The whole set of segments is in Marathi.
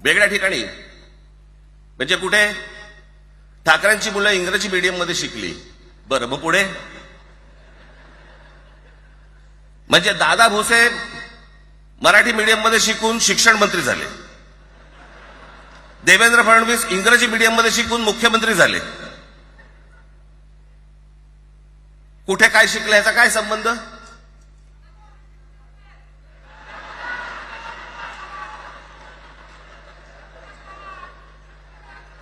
वेगळ्या ठिकाणी. म्हणजे कुठे? ठाकरेंची मुलं इंग्रजी मीडियम मध्ये शिकली. बरं, मग पुढे? म्हणजे दादा भुसे मराठी मीडियम मध्ये शिकून शिक्षण मंत्री झाले. देवेंद्र फडणवीस इंग्रजी मीडियम मध्ये शिकून मुख्यमंत्री झाले. कुठे काय शिकलं याचा काय संबंध?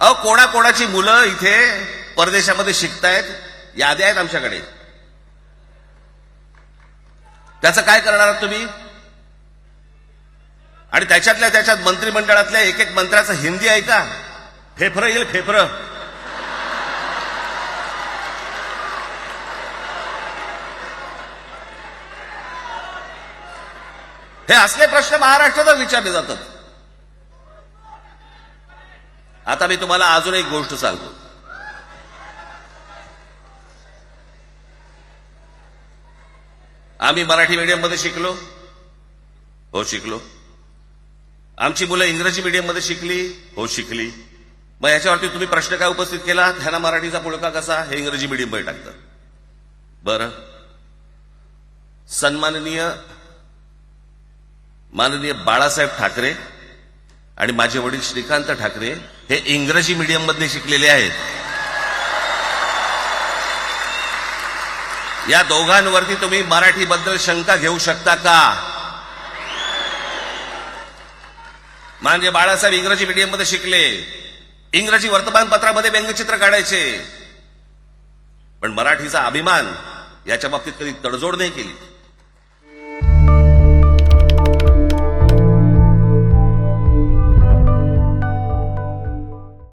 अहो, कोणाकोणाची मुलं इथे परदेशामध्ये शिकतायत, याद्या आहेत आमच्याकडे. त्याचं काय करणार आहात तुम्ही? आणि त्याच्यातल्या त्याच्यात मंत्रिमंडळातल्या एक एक मंत्र्याचं हिंदी आहे का? फेफरं येईल, फेफरं. हे असले प्रश्न महाराष्ट्रात विचारले जातात. आता मी तुम्हाला अजून एक गोष्ट सांगतो. आम्ही मराठी मीडियम मध्ये शिकलो. हो, शिकलो. आमची मुलं इंग्रजी मीडियम मध्ये शिकली. हो, शिकली. मग याच्यावरती तुम्ही प्रश्न काय उपस्थित केला? ह्यांना मराठीचा पुळका कसा? हे इंग्रजी मीडियम मध्ये टाकतात. बरं, माननीय बाळासाहेब ठाकरे आणि माझे वडील श्रीकांत ठाकरे हे इंग्रजी मीडियम मध्ये शिकलेले आहेत. या दोघांवरती तुम्ही मराठीबद्दल शंका घेऊ शकता का? माननीय बाळासाहेब इंग्रजी मीडियम मध्ये शिकले, इंग्रजी वर्तमानपत्रामध्ये व्यंगचित्र काढायचे, पण मराठीचा अभिमान याच्या बाबतीत कधी तडजोड नाही केली.